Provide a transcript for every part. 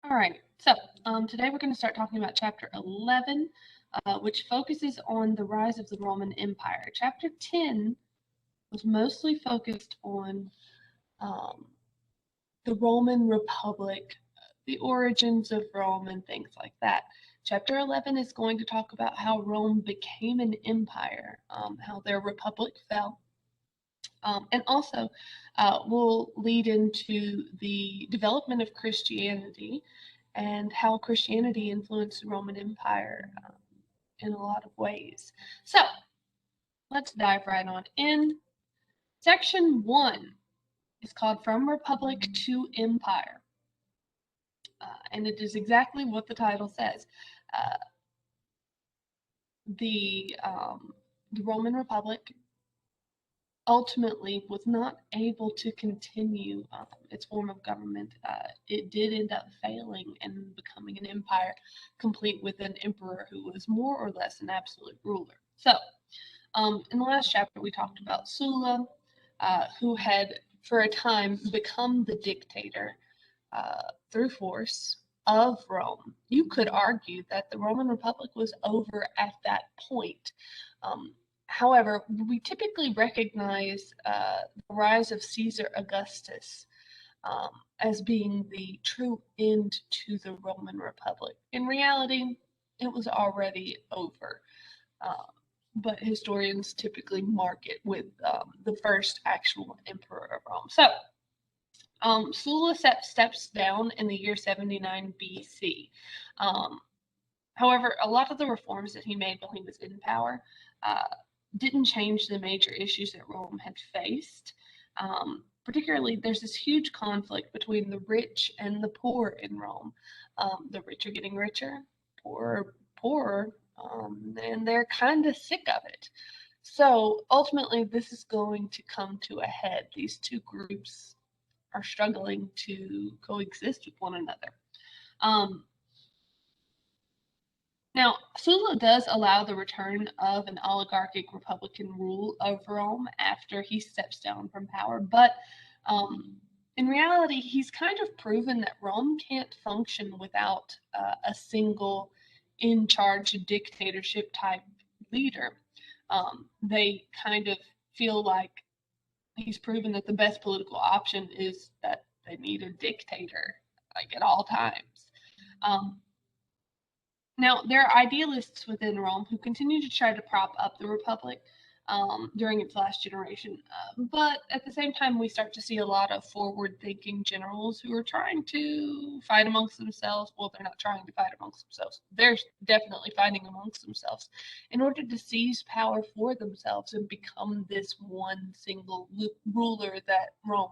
All right, so today we're going to start talking about chapter 11, which focuses on the rise of the Roman Empire. Chapter 10 was mostly focused on um, the Roman Republic, the origins of Rome, and things like that. Chapter 11 is going to talk about how Rome became an empire, how their republic fell, and also will lead into the development of Christianity and how Christianity influenced the Roman Empire in a lot of ways. So let's dive right on in. Section 1 is called From Republic to Empire, and it is exactly what the title says. Uh, the Roman Republic ultimately was not able to continue its form of government. It did end up failing and becoming an empire, complete with an emperor who was more or less an absolute ruler. So, in the last chapter, we talked about Sulla, who had for a time become the dictator through force of Rome. You could argue that the Roman Republic was over at that point. Um, However, we typically recognize the rise of Caesar Augustus as being the true end to the Roman Republic. In reality, it was already over. Um, but historians typically mark it with the first actual emperor of Rome. So, Sulla steps down in the year 79 BC. Um, However, a lot of the reforms that he made while he was in power uh, didn't change the major issues that Rome had faced. Particularly, there's this huge conflict between the rich and the poor in Rome. The rich are getting richer, poor poorer, and they're kind of sick of it. So ultimately, this is going to come to a head. These two groups are struggling to coexist with one another. Um, Now, Sulla does allow the return of an oligarchic republican rule of Rome after he steps down from power, but in reality, he's kind of proven that Rome can't function without a single in charge dictatorship type leader. They kind of feel like he's proven that the best political option is that they need a dictator, like at all times. Um, Now, there are idealists within Rome who continue to try to prop up the Republic during its last generation. But at the same time, we start to see a lot of forward thinking generals who are trying to fight amongst themselves. Well, they're not trying to fight amongst themselves, they're definitely fighting amongst themselves in order to seize power for themselves and become this one single ruler that Rome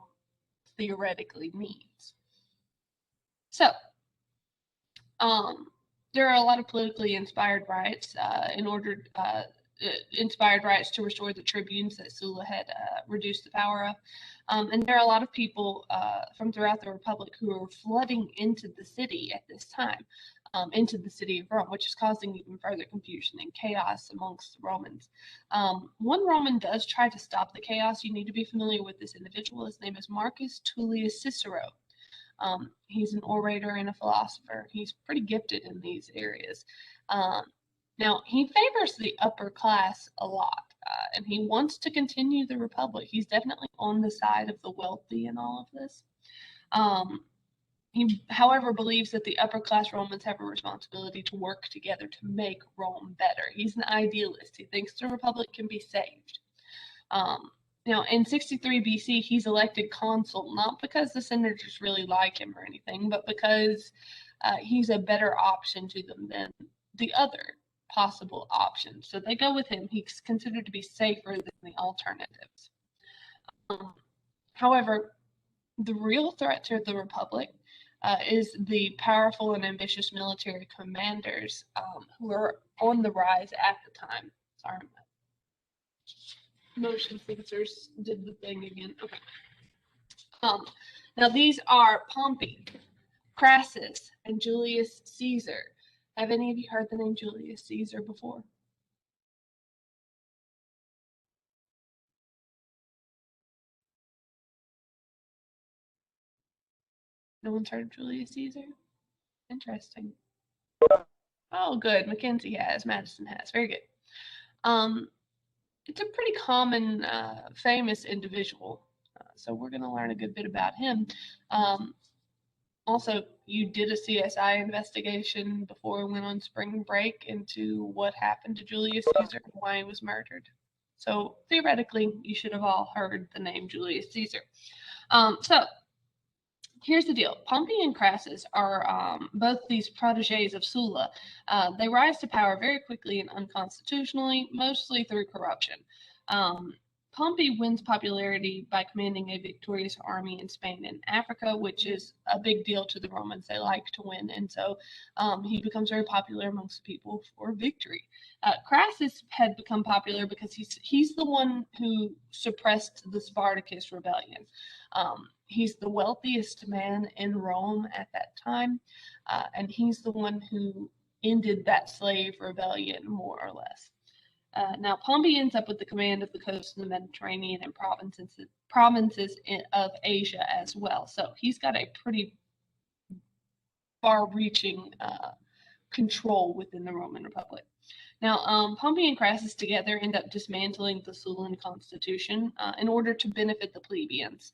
theoretically needs. So, um, there are a lot of politically inspired riots inspired riots to restore the tribunes that Sulla had reduced the power of. And there are a lot of people from throughout the Republic who are flooding into the city at this time, into the city of Rome, which is causing even further confusion and chaos amongst the Romans. One Roman does try to stop the chaos. You need to be familiar with this individual. His name is Marcus Tullius Cicero. He's an orator and a philosopher. He's pretty gifted in these areas. Um, Now, he favors the upper class a lot, and he wants to continue the republic. He's definitely on the side of the wealthy in all of this. Um, he, however, believes that the upper class Romans have a responsibility to work together to make Rome better. He's an idealist. He thinks the republic can be saved. Um, Now, in 63 BC, he's elected consul, not because the senators really like him or anything, but because he's a better option to them than the other possible options. So they go with him. He's considered to be safer than the alternatives. Um, However, the real threat to the Republic is the powerful and ambitious military commanders who are on the rise at the time. Sorry, motion sensors did the thing again. Okay. Um, Now these are Pompey, Crassus, and Julius Caesar. Have any of you heard the name Julius Caesar before? No one's heard of Julius Caesar? Interesting. Oh, good. Mackenzie has. Madison has. Very good. Um, it's a pretty common, famous individual. So we're going to learn a good bit about him. Um, Also, you did a CSI investigation before we went on spring break into what happened to Julius Caesar and why he was murdered. So theoretically, you should have all heard the name Julius Caesar. So here's the deal: Pompey and Crassus are both these proteges of Sulla. They rise to power very quickly and unconstitutionally, mostly through corruption. Um, Pompey wins popularity by commanding a victorious army in Spain and Africa, which is a big deal to the Romans. They like to win, and so he becomes very popular amongst the people for victory. Crassus had become popular because he's the one who suppressed the Spartacus rebellion. He's the wealthiest man in Rome at that time, and he's the one who ended that slave rebellion, more or less. Now, Pompey ends up with the command of the coast of the Mediterranean and provinces of Asia as well. So he's got a pretty far-reaching control within the Roman Republic. Now, Pompey and Crassus together end up dismantling the Sullan constitution in order to benefit the plebeians.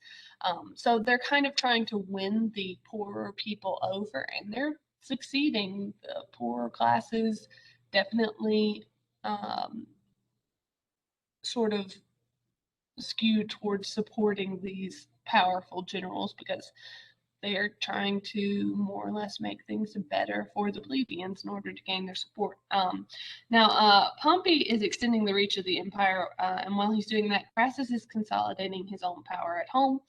So they're kind of trying to win the poorer people over, and they're succeeding. The poorer classes definitely sort of skewed towards supporting these powerful generals because they are trying to more or less make things better for the plebeians in order to gain their support. Now, Pompey is extending the reach of the empire, and while he's doing that, Crassus is consolidating his own power at home.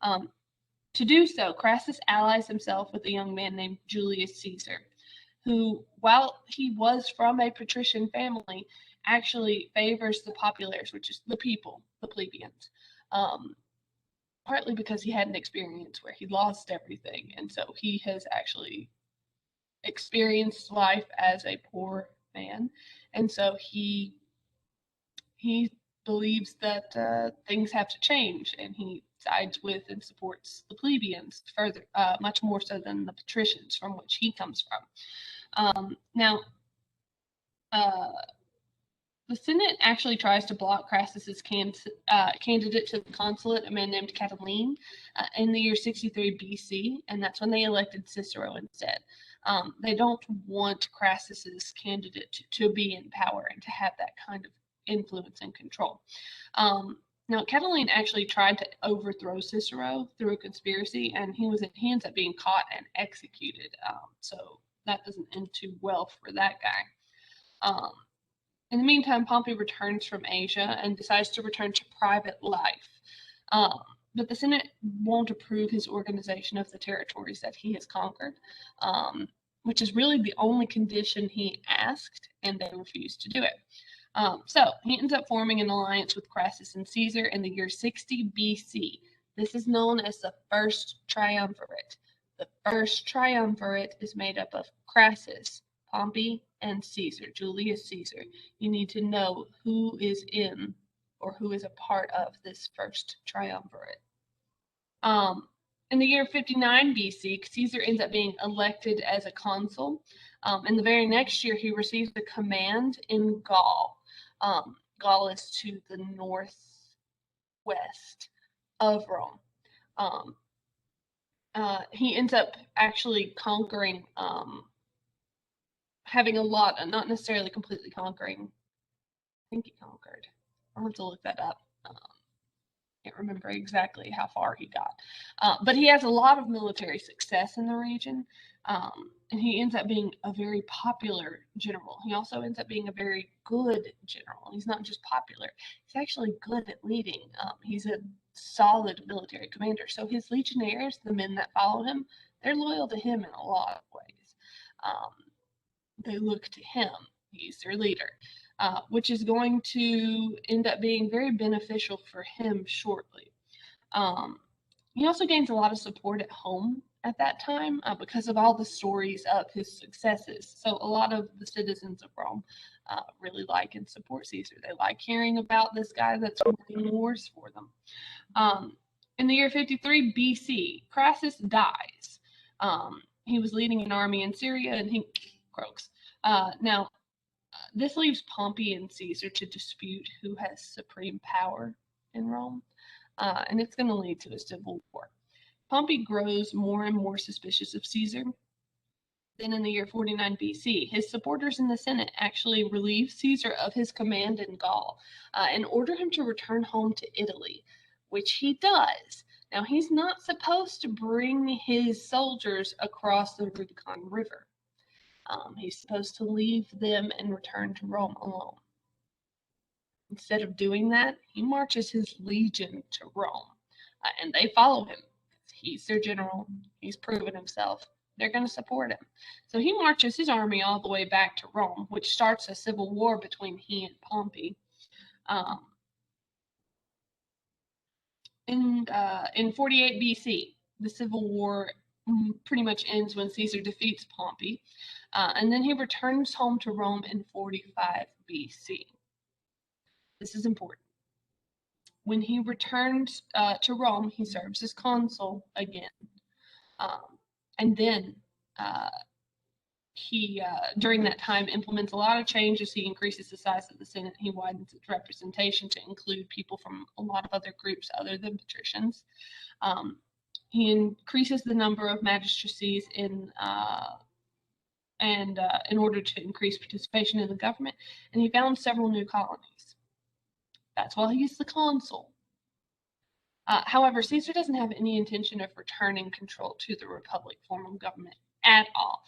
To do so, Crassus allies himself with a young man named Julius Caesar, who, while he was from a patrician family, actually favors the populares, which is the people, the plebeians. Partly because he had an experience where he lost everything, and so he has actually experienced life as a poor man, and so he believes that things have to change, and he sides with and supports the plebeians further, much more so than the patricians from which he comes from. Now, the Senate actually tries to block Crassus's candidate to the consulate, a man named Catiline, in the year 63 BC, and that's when they elected Cicero instead. They don't want Crassus's candidate to be in power and to have that kind of influence and control. Now, Catiline actually tried to overthrow Cicero through a conspiracy, and he ends up being caught and executed. So that doesn't end too well for that guy. In the meantime, Pompey returns from Asia and decides to return to private life. But the Senate won't approve his organization of the territories that he has conquered, which is really the only condition he asked, and they refused to do it. So he ends up forming an alliance with Crassus and Caesar in the year 60 BC. This is known as the First Triumvirate. The First Triumvirate is made up of Crassus, Pompey, and Caesar, Julius Caesar. You need to know who is in or who is a part of this First Triumvirate. In the year 59 BC, Caesar ends up being elected as a consul. And the very next year, he receives a command in Gaul. Gaul is to the northwest of Rome. He ends up actually conquering, having a lot, not necessarily completely conquering. I think he conquered. I'll have to look that up. Can't remember exactly how far he got. But he has a lot of military success in the region, and he ends up being a very popular general. He also ends up being a very good general. He's not just popular, he's actually good at leading. He's a solid military commander. So his legionnaires, the men that follow him, they're loyal to him in a lot of ways. They look to him. He's their leader. Which is going to end up being very beneficial for him shortly. He also gains a lot of support at home at that time because of all the stories of his successes. So a lot of the citizens of Rome really like and support Caesar. They like hearing about this guy that's winning wars for them. In the year 53 BC, Crassus dies. he was leading an army in Syria, and he croaks. Now, this leaves Pompey and Caesar to dispute who has supreme power in Rome, and it's going to lead to a civil war. Pompey grows more and more suspicious of Caesar. Then in the year 49 BC, his supporters in the Senate actually relieve Caesar of his command in Gaul and order him to return home to Italy, which he does. Now, he's not supposed to bring his soldiers across the Rubicon River. He's supposed to leave them and return to Rome alone. Instead of doing that, he marches his legion to Rome, and they follow him. He's their general. He's proven himself. They're going to support him. So he marches his army all the way back to Rome, which starts a civil war between he and Pompey. In 48 BC, the civil war pretty much ends when Caesar defeats Pompey, and then he returns home to Rome in 45 BC. This is important. When he returns to Rome, he serves as consul again. And then he, during that time, implements a lot of changes. He increases the size of the Senate. He widens its representation to include people from a lot of other groups other than patricians. He increases the number of magistracies in order to increase participation in the government, and he founds several new colonies. That's why he's the consul. However, Caesar doesn't have any intention of returning control to the Republic form of government at all.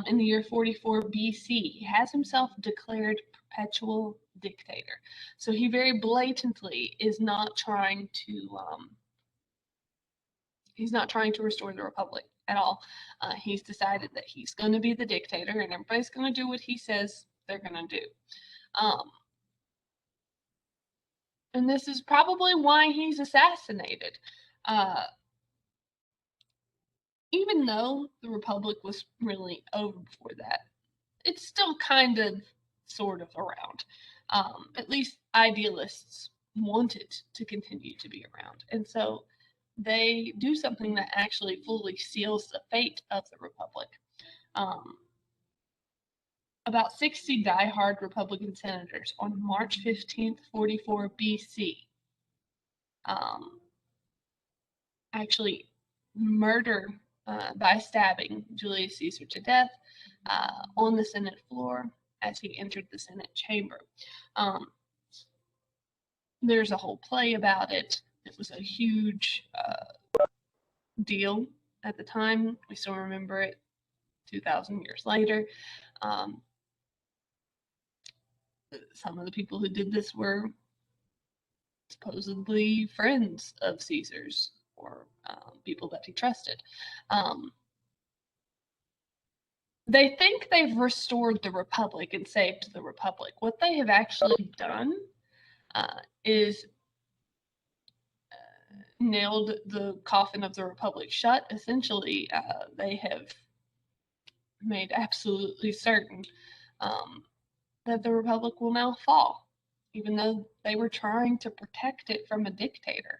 In the year 44 BC, he has himself declared perpetual dictator. So he very blatantly is not trying to restore the Republic at all. He's decided that he's going to be the dictator, and everybody's going to do what he says they're going to do. And this is probably why he's assassinated. Even though the Republic was really over before that, it's still kind of, sort of around. At least idealists want it to continue to be around. And so they do something that actually fully seals the fate of the Republic. About 60 die-hard Republican senators on March 15th, 44 BC actually murder by stabbing Julius Caesar to death on the Senate floor as he entered the Senate chamber. There's a whole play about it. It was a huge deal at the time. We still remember it 2,000 years later. Some of the people who did this were supposedly friends of Caesar's or people that he trusted. They think they've restored the Republic and saved the Republic. What they have actually done is nailed the coffin of the Republic shut. Essentially, they have made absolutely certain that the Republic will now fall, even though they were trying to protect it from a dictator.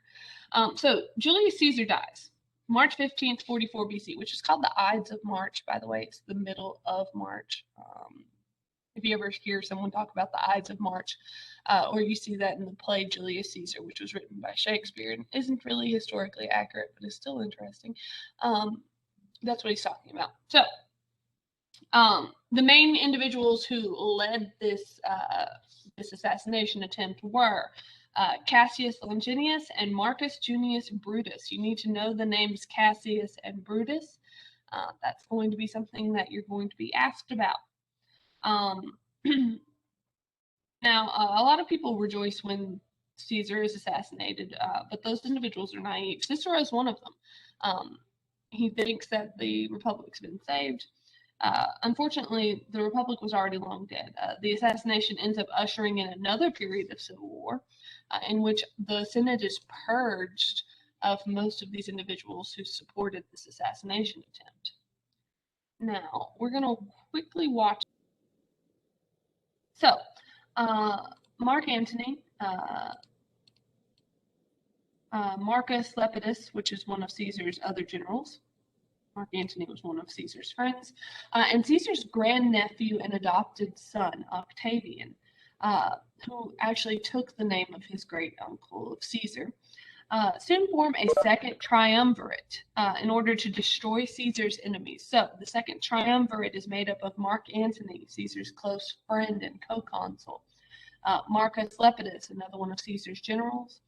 So Julius Caesar dies March 15th, 44 BC, which is called the Ides of March, by the way. It's the middle of March. If you ever hear someone talk about the Ides of March, or you see that in the play Julius Caesar, which was written by Shakespeare and isn't really historically accurate, but is still interesting, that's what he's talking about. So the main individuals who led this assassination attempt were Cassius Longinus and Marcus Junius Brutus. You need to know the names Cassius and Brutus. That's going to be something that you're going to be asked about. Now, a lot of people rejoice when Caesar is assassinated, but those individuals are naive. Cicero is one of them. He thinks that the Republic's been saved. Unfortunately, the Republic was already long dead. The assassination ends up ushering in another period of civil war in which the Senate is purged of most of these individuals who supported this assassination attempt. Now, we're going to quickly watch. So, Mark Antony, Marcus Lepidus, which is one of Caesar's other generals, Mark Antony was one of Caesar's friends, and Caesar's grandnephew and adopted son, Octavian, who actually took the name of his great uncle of Caesar, soon form a second triumvirate in order to destroy Caesar's enemies. So the second triumvirate is made up of Mark Antony, Caesar's close friend and co-consul, Marcus Lepidus, another one of Caesar's generals,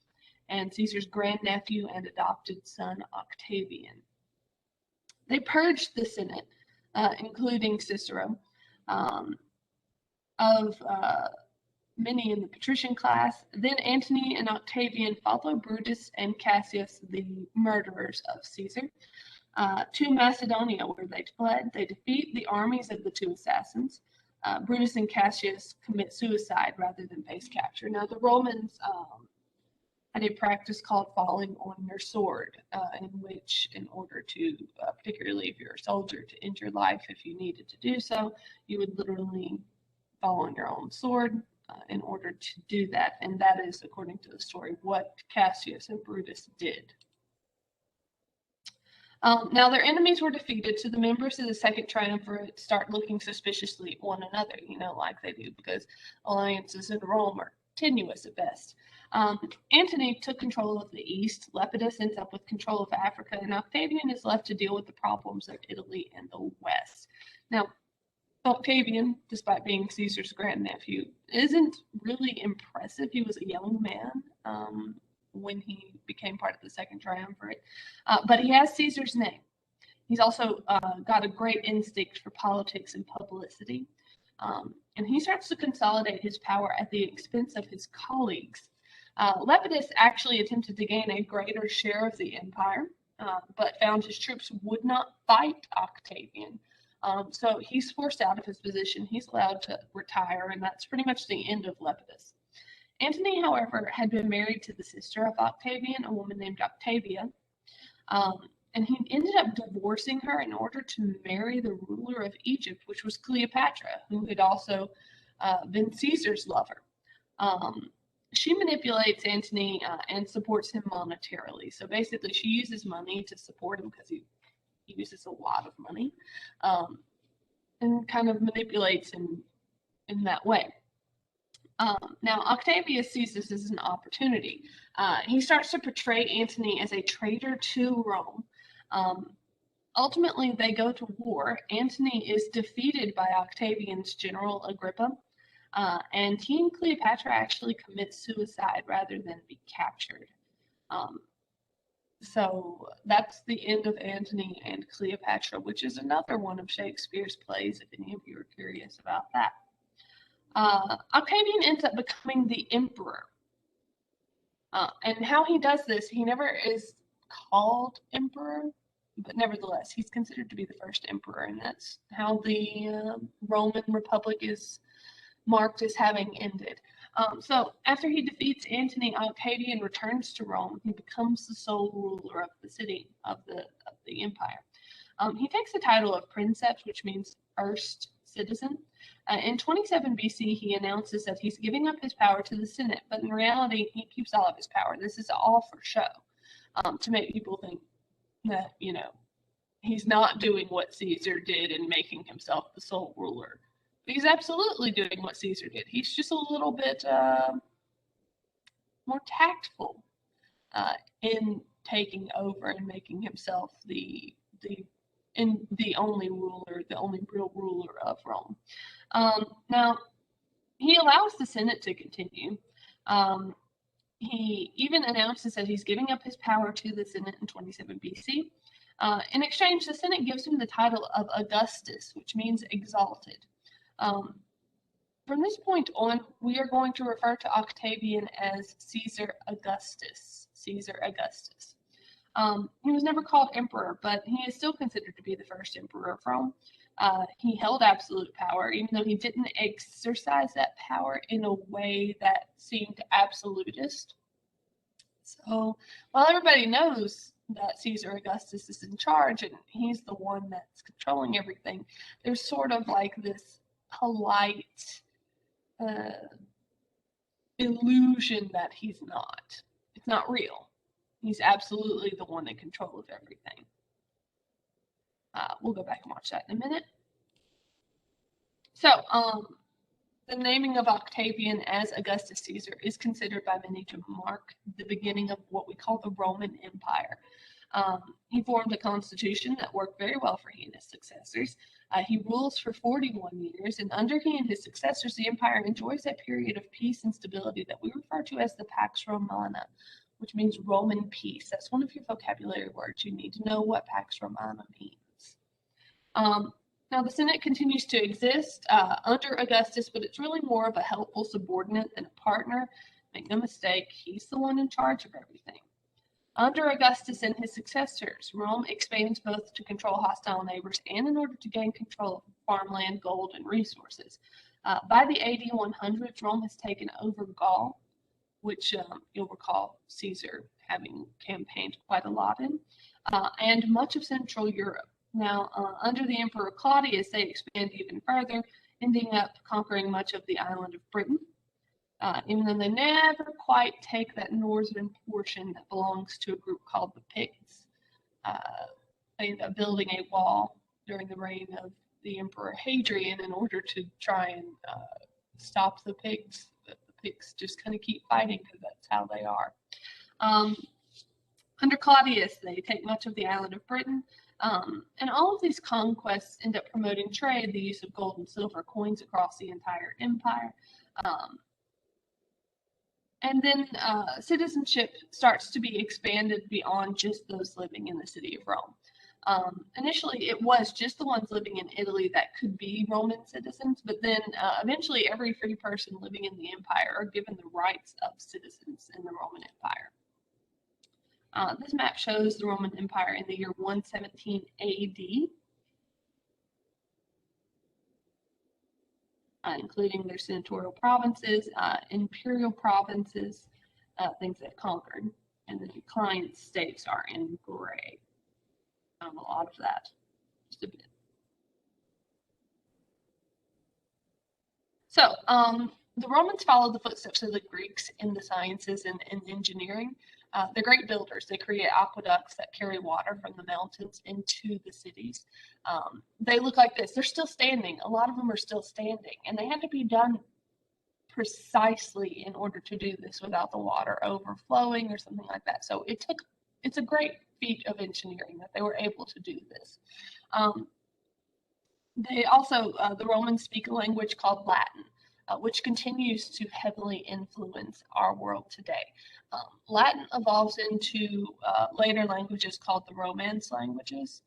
and Caesar's grandnephew and adopted son, Octavian. They purged the Senate, including Cicero, of many in the patrician class. Then Antony and Octavian follow Brutus and Cassius, the murderers of Caesar, to Macedonia, where they fled. They defeat the armies of the two assassins. Brutus and Cassius commit suicide rather than face capture. Now, the Romans had a practice called falling on your sword, in which, in order to, particularly if you're a soldier, to end your life if you needed to do so, you would literally fall on your own sword in order to do that. And that is, according to the story, what Cassius and Brutus did. Now, their enemies were defeated, so the members of the second triumvirate start looking suspiciously at one another, like they do, because alliances in Rome are tenuous at best. Antony took control of the east, Lepidus ends up with control of Africa, and Octavian is left to deal with the problems of Italy and the west. Now, Octavian, despite being Caesar's grandnephew, isn't really impressive. He was a young man when he became part of the second triumvirate, but he has Caesar's name. He's also got a great instinct for politics and publicity, and he starts to consolidate his power at the expense of his colleagues. Lepidus actually attempted to gain a greater share of the empire, but found his troops would not fight Octavian. So he's forced out of his position. He's allowed to retire, and that's pretty much the end of Lepidus. Antony, however, had been married to the sister of Octavian, a woman named Octavia, and he ended up divorcing her in order to marry the ruler of Egypt, which was Cleopatra, who had also been Caesar's lover. She manipulates Antony and supports him monetarily. So basically, she uses money to support him because he uses a lot of money, and kind of manipulates him in that way. Now, Octavius sees this as an opportunity. He starts to portray Antony as a traitor to Rome. Ultimately, they go to war. Antony is defeated by Octavian's general Agrippa, and he and Cleopatra actually commit suicide rather than be captured. So that's the end of Antony and Cleopatra, which is another one of Shakespeare's plays, if any of you are curious about that. Octavian ends up becoming the emperor. And how he does this, he never is called emperor, but nevertheless, he's considered to be the first emperor, and that's how the Roman Republic is marked as having ended. So after he defeats Antony, Octavian returns to Rome. He becomes the sole ruler of the city, of the empire. He takes the title of princeps, which means first citizen. In 27 BC, he announces that he's giving up his power to the Senate, but in reality, he keeps all of his power. This is all for show, to make people think that, he's not doing what Caesar did and making himself the sole ruler. He's absolutely doing what Caesar did. He's just a little bit more tactful in taking over and making himself the only ruler, the only real ruler of Rome. Now, he allows the Senate to continue. He even announces that he's giving up his power to the Senate in 27 BC. In exchange, the Senate gives him the title of Augustus, which means exalted. From this point on, we are going to refer to Octavian as Caesar Augustus. Caesar Augustus. He was never called emperor, but he is still considered to be the first emperor of Rome. He held absolute power, even though he didn't exercise that power in a way that seemed absolutist. So while everybody knows that Caesar Augustus is in charge and he's the one that's controlling everything, there's sort of like this polite illusion that he's not. It's not real. He's absolutely the one in control of everything. We'll go back and watch that in a minute. So, the naming of Octavian as Augustus Caesar is considered by many to mark the beginning of what we call the Roman Empire. He formed a constitution that worked very well for he and his successors. He rules for 41 years, and under he and his successors, the empire enjoys a period of peace and stability that we refer to as the Pax Romana, which means Roman peace. That's one of your vocabulary words. You need to know what Pax Romana means. Now, the Senate continues to exist under Augustus, but it's really more of a helpful subordinate than a partner. Make no mistake, he's the one in charge of everything. Under Augustus and his successors, Rome expands both to control hostile neighbors and in order to gain control of farmland, gold, and resources. By the AD 100s, Rome has taken over Gaul, which you'll recall Caesar having campaigned quite a lot in, and much of Central Europe. Now, under the Emperor Claudius, they expand even further, ending up conquering much of the island of Britain. Even though they never quite take that northern portion that belongs to a group called the Picts. They end up building a wall during the reign of the Emperor Hadrian in order to try and stop the Picts. The Picts just kind of keep fighting because that's how they are. Under Claudius, they take much of the island of Britain. And all of these conquests end up promoting trade, the use of gold and silver coins across the entire empire. And then citizenship starts to be expanded beyond just those living in the city of Rome. Initially, it was just the ones living in Italy that could be Roman citizens, but then eventually every free person living in the empire are given the rights of citizens in the Roman Empire. This map shows the Roman Empire in the year 117 AD, including their senatorial provinces, imperial provinces, things that conquered, and the client states are in gray. A lot of that, just a bit. So, the Romans followed the footsteps of the Greeks in the sciences and engineering. They're great builders. They create aqueducts that carry water from the mountains into the cities. They look like this. They're still standing. A lot of them are still standing. And they had to be done precisely in order to do this without the water overflowing or something like that. So it's a great feat of engineering that they were able to do this. They also, the Romans speak a language called Latin. Which continues to heavily influence our world today. Latin evolves into later languages called the Romance languages.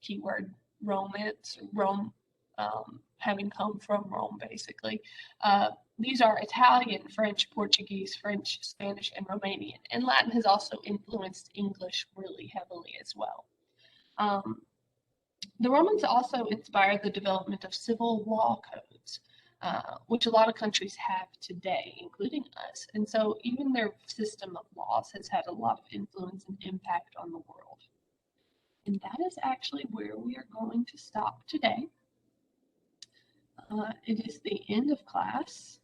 Keyword Romance, Rome having come from Rome, basically. These are Italian, French, Portuguese, French, Spanish, and Romanian. And Latin has also influenced English really heavily as well. The Romans also inspired the development of civil law codes. Which a lot of countries have today, including us. And so even their system of laws has had a lot of influence and impact on the world. And that is actually where we are going to stop today. It is the end of class.